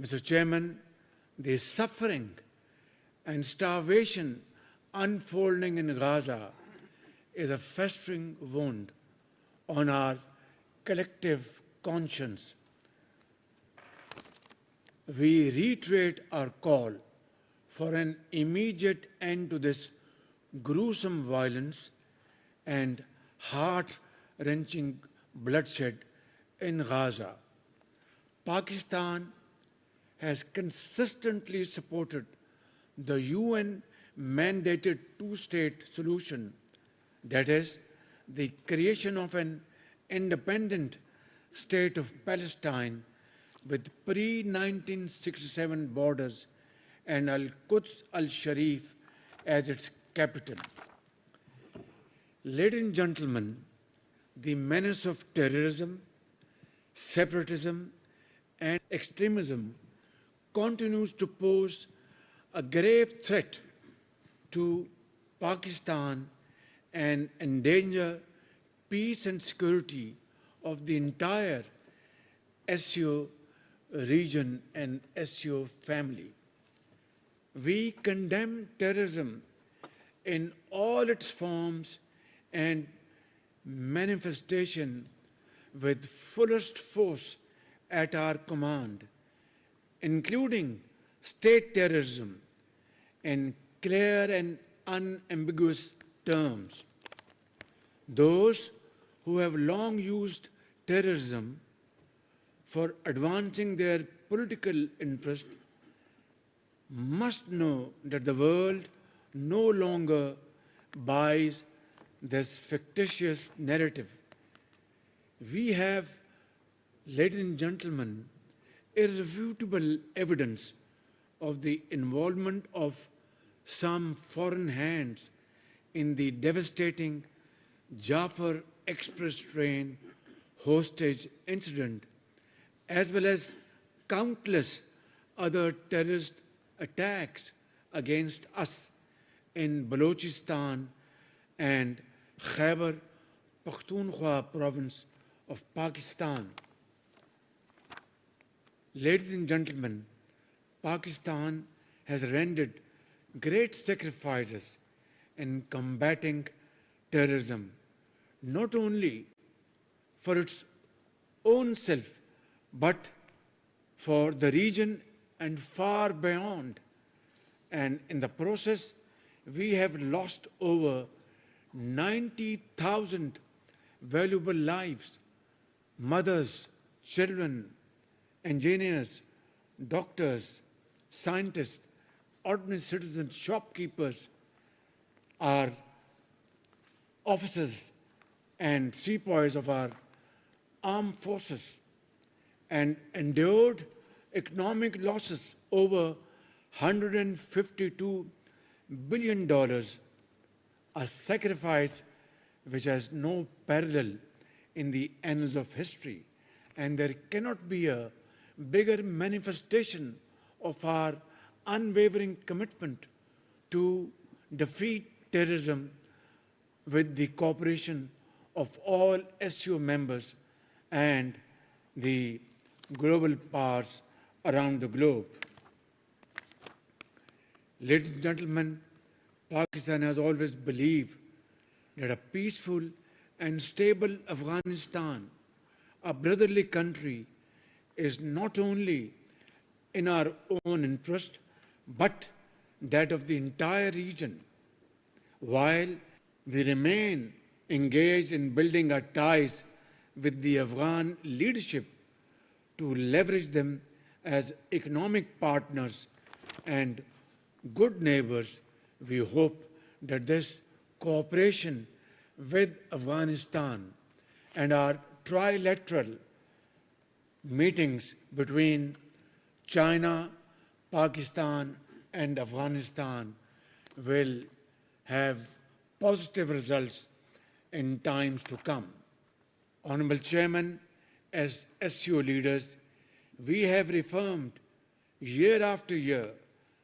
Mr. Chairman, the suffering and starvation unfolding in Gaza is a festering wound on our collective conscience. We reiterate our call for an immediate end to this gruesome violence and heart-wrenching bloodshed in Gaza. Pakistan has consistently supported the UN-mandated two-state solution, that is, the creation of an independent state of Palestine with pre-1967 borders and Al-Quds al-Sharif as its capital. Ladies and gentlemen, the menace of terrorism, separatism, and extremism continues to pose a grave threat to Pakistan and endanger peace and security of the entire SCO region and SCO family. We condemn terrorism in all its forms and manifestation with fullest force at our command, including state terrorism in clear and unambiguous terms. Those who have long used terrorism for advancing their political interest must know that the world no longer buys this fictitious narrative. We have, ladies and gentlemen, irrefutable evidence of the involvement of some foreign hands in the devastating Jafar Express train hostage incident, as well as countless other terrorist attacks against us in Balochistan and Khyber Pakhtunkhwa province of Pakistan. Ladies and gentlemen, Pakistan has rendered great sacrifices in combating terrorism, not only for its own self, but for the region and far beyond. And in the process, we have lost over 90,000 valuable lives, mothers, children, engineers, doctors, scientists, ordinary citizens, shopkeepers, our officers and sepoys of our armed forces, and endured economic losses over $152 billion, a sacrifice which has no parallel in the annals of history. And there cannot be a bigger manifestation of our unwavering commitment to defeat terrorism with the cooperation of all SCO members and the global powers around the globe. Ladies and gentlemen, Pakistan has always believed that a peaceful and stable Afghanistan, a brotherly country, is not only in our own interest, but that of the entire region. While we remain engaged in building our ties with the Afghan leadership to leverage them as economic partners and good neighbors, we hope that this cooperation with Afghanistan and our trilateral meetings between China, Pakistan, and Afghanistan will have positive results in times to come. Honorable Chairman, as SCO leaders, we have reaffirmed year after year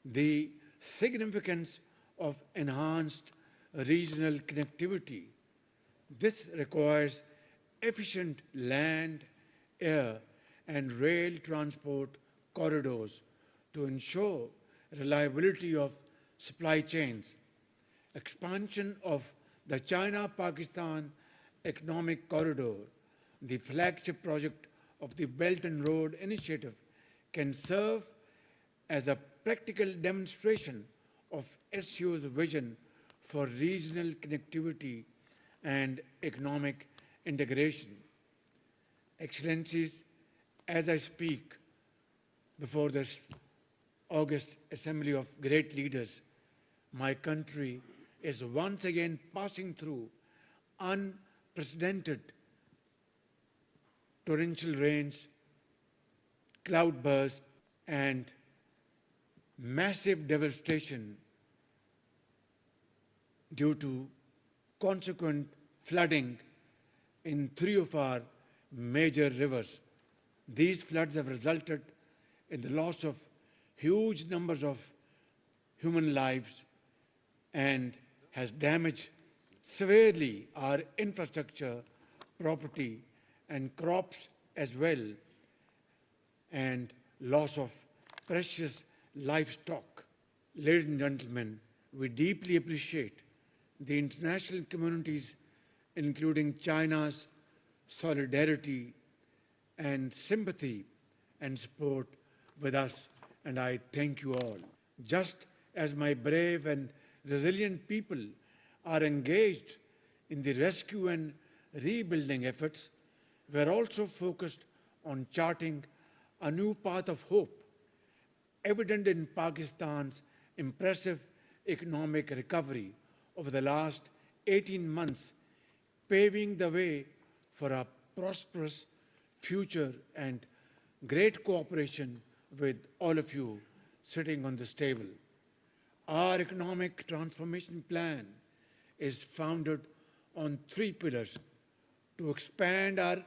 the significance of enhanced regional connectivity. This requires efficient land, air, and rail transport corridors to ensure reliability of supply chains, expansion of the China-Pakistan Economic Corridor, the flagship project of the Belt and Road Initiative, can serve as a practical demonstration of SU's vision for regional connectivity and economic integration. Excellencies, as I speak before this August Assembly of Great Leaders, my country is once again passing through unprecedented torrential rains, cloudbursts, and massive devastation due to consequent flooding in three of our major rivers. These floods have resulted in the loss of huge numbers of human lives and has damaged severely our infrastructure, property, and crops as well, and loss of precious livestock. Ladies and gentlemen, we deeply appreciate the international community's, including China's, solidarity and sympathy and support with us, and I thank you all. Just as my brave and resilient people are engaged in the rescue and rebuilding efforts, we are also focused on charting a new path of hope, evident in Pakistan's impressive economic recovery over the last 18 months, paving the way for a prosperous future and great cooperation with all of you sitting on this table. Our economic transformation plan is founded on three pillars: to expand our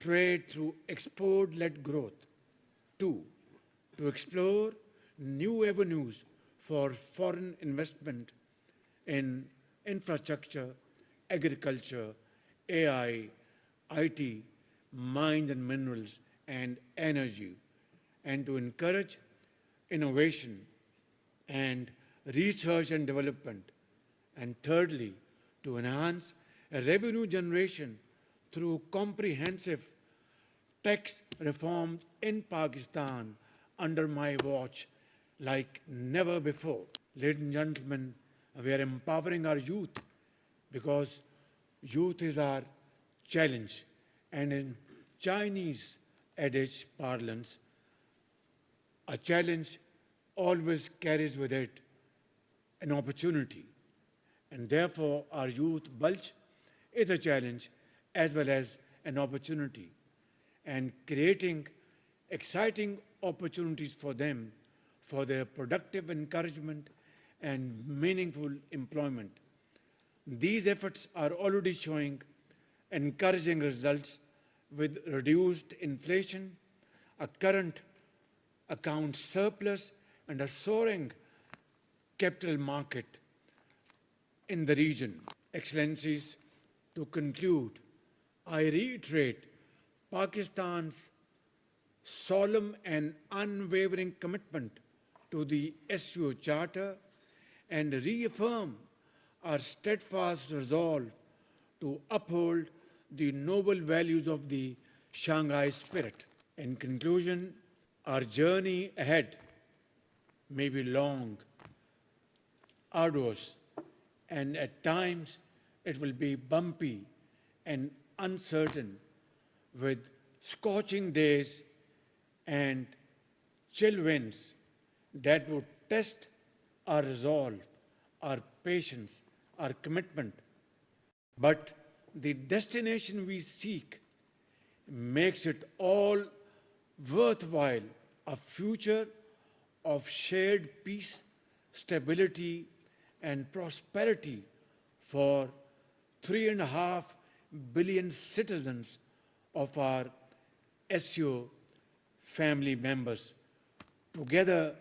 trade through export-led growth; two, to explore new avenues for foreign investment in infrastructure, agriculture, AI, IT, mines and minerals, and energy, and to encourage innovation and research and development; and thirdly, to enhance revenue generation through comprehensive tax reforms in Pakistan under my watch like never before. Ladies and gentlemen, we are empowering our youth because youth is our challenge. And in Chinese adage parlance, a challenge always carries with it an opportunity. And therefore, our youth bulge is a challenge as well as an opportunity, and creating exciting opportunities for them for their productive encouragement and meaningful employment. These efforts are already showing encouraging results with reduced inflation, a current account surplus, and a soaring capital market in the region. Excellencies, to conclude, I reiterate Pakistan's solemn and unwavering commitment to the SUO Charter and reaffirm our steadfast resolve to uphold the noble values of the Shanghai spirit. In conclusion, our journey ahead may be long, arduous, and at times it will be bumpy and uncertain, with scorching days and chill winds that would test our resolve, our patience, our commitment. But the destination we seek makes it all worthwhile, a future of shared peace, stability, and prosperity for 3.5 billion citizens of our SUO family members. Together,